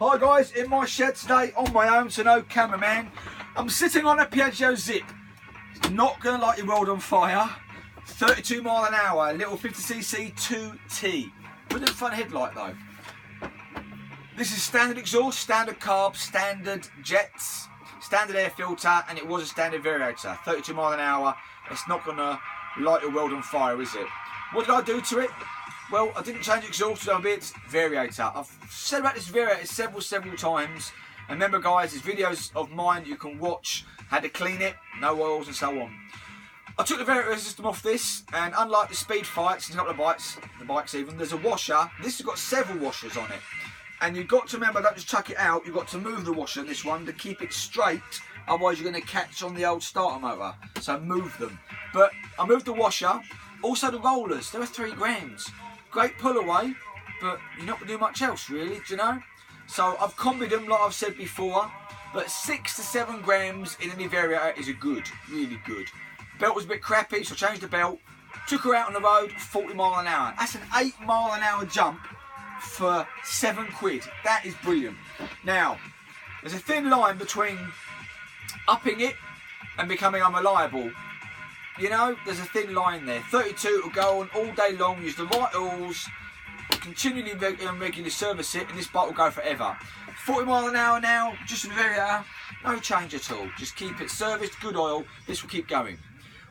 Hi guys, in my shed today on my own, so no cameraman. I'm sitting on a Piaggio Zip. It's not going to light your world on fire. 32 mile an hour, little 50cc 2T. With a front headlight though. This is standard exhaust, standard carb, standard jets, standard air filter, and it was a standard variator. 32 mile an hour. It's not going to light your world on fire, is it? What did I do to it? Well, I didn't change exhaust a bit, variator. I've said about this variator several times. And remember guys, there's videos of mine you can watch how to clean it, no oils and so on. I took the variator system off this, and unlike the speed fights and a couple of the bikes even, there's a washer. This has got several washers on it. And you've got to remember, don't just chuck it out, you've got to move the washer on this one to keep it straight, otherwise you're going to catch on the old starter motor. So move them. But I moved the washer, also the rollers, they were 3 grams. Great pull away, but you're not going to do much else really, do you know? So I've combied them like I've said before, but 6 to 7 grams in any variator is a good, really good. Belt was a bit crappy, so I changed the belt. Took her out on the road, 40 mile an hour. That's an 8 mile an hour jump for 7 quid. That is brilliant. Now, there's a thin line between upping it and becoming unreliable. You know, there's a thin line there. 32 will go on all day long, use the right oils, continually regularly service it, and this bike will go forever. 40 mile an hour now, just in the variator, no change at all. Just keep it serviced, good oil, this will keep going.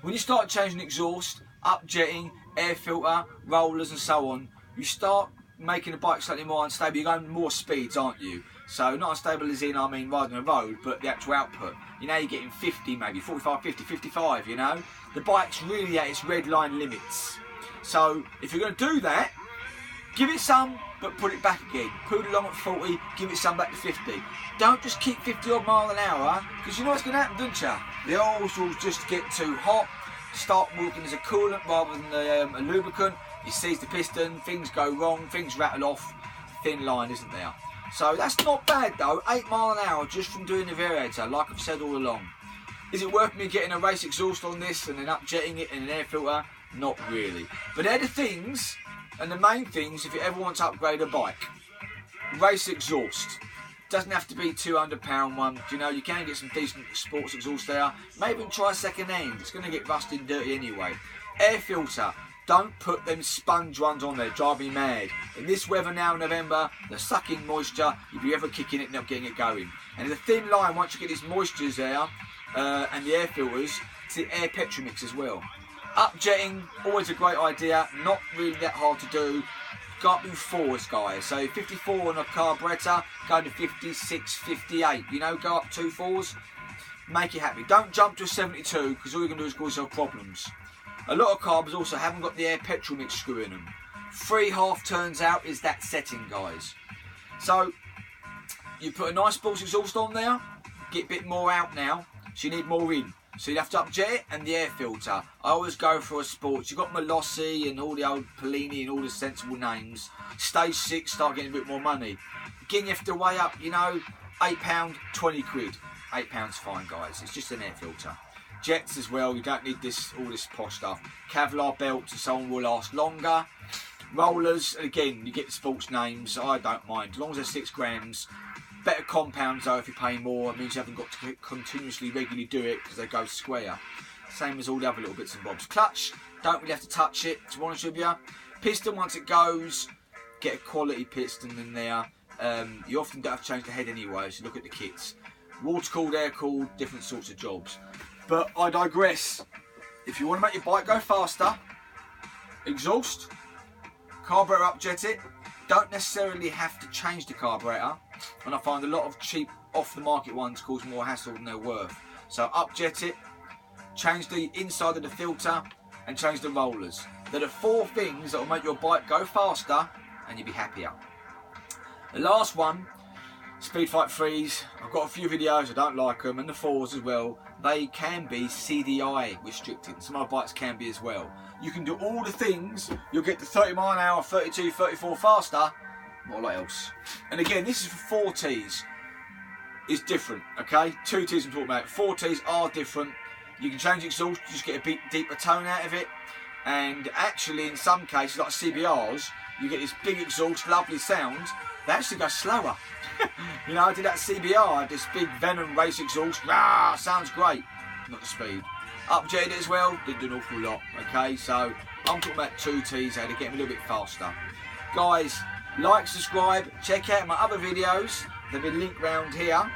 When you start changing exhaust, upjetting, air filter, rollers and so on, you start making the bike slightly more unstable. You're going more speeds, aren't you? So not unstable as in, I mean, riding the road, but the actual output. You know, you're getting 50 maybe, 45, 50, 55, you know? The bike's really at its red line limits. So if you're going to do that, give it some, but put it back again. Put it along at 40, give it some back to 50. Don't just keep 50 odd mile an hour, because you know what's going to happen, don't you? The oils will just get too hot, start working as a coolant rather than a lubricant. You seize the piston, things go wrong, things rattle off. Thin line, isn't there? So that's not bad though, 8 mile an hour just from doing the variator, like I've said all along. Is it worth me getting a race exhaust on this and then upjetting it in an air filter? Not really. But they're the things, and the main things, if you ever want to upgrade a bike. Race exhaust. Doesn't have to be £200 one. You know, you can get some decent sports exhaust there. Maybe even try second hand. It's going to get rusty and dirty anyway. Air filter. Don't put them sponge ones on there, drive me mad. In this weather now in November, they're sucking moisture. If you ever kicking it, not getting it going. And there's a thin line once you get these moistures there, and the air filters, it's the air petromix as well. Upjetting, always a great idea, not really that hard to do. Go up in 4s, guys. So 54 on a carburettor, go to 56, 58. You know, go up 2 4s, make it happy. Don't jump to a 72, because all you're going to do is cause yourself problems. A lot of carbs also haven't got the air petrol mix screw in them. 3 half turns out is that setting, guys. So you put a nice sports exhaust on there, get a bit more out now, so you need more in. So you have to upjet it and the air filter. I always go for a sports. You've got Molossi and all the old Polini and all the sensible names. Stage 6, start getting a bit more money. Again, you have to weigh up, you know, £8, 20 quid. £8 fine, guys. It's just an air filter. Jets as well, you don't need all this posh stuff. Kevlar belts and so on will last longer. Rollers, again, you get the sports names, I don't mind. As long as they're 6 grams. Better compounds though if you pay more. It means you haven't got to continuously, regularly do it because they go square. Same as all the other little bits and bobs. Clutch, don't really have to touch it, to be honest with you. Piston, once it goes, get a quality piston in there. You often don't have to change the head anyway, so look at the kits. Water cooled, air cooled, different sorts of jobs. But I digress. If you want to make your bike go faster, exhaust, carburetor upjet it. Don't necessarily have to change the carburetor, and I find a lot of cheap off the market ones cause more hassle than they're worth. So upjet it, change the inside of the filter and change the rollers. They're the 4 things that will make your bike go faster and you'll be happier. The last one, Speed Fight 3s, I've got a few videos, I don't like them, and the 4s as well. They can be CDI restricted, some other bikes can be as well. You can do all the things, you'll get to 30 mile an hour, 32, 34 faster, not a lot else. And again, this is for 4Ts. It's different, okay? 2Ts I'm talking about. 4Ts are different. You can change exhaust, just get a bit deeper tone out of it. And actually, in some cases, like CBRs, you get this big exhaust, lovely sound. They actually go slower. You know, I did that CBR, this big Venom race exhaust. Ah, sounds great. Not the speed. Upjetted it as well, didn't do an awful lot. Okay, so I'm talking about 2Ts there to get me a little bit faster. Guys, like, subscribe, check out my other videos. They'll be linked round here.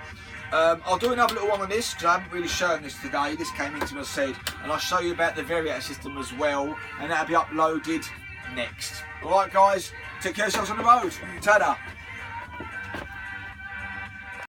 I'll do another little one on this because I haven't really shown this today. This came into my head, and I'll show you about the variator system as well, and that'll be uploaded next. Alright guys, take care of yourselves on the road. Ta-da.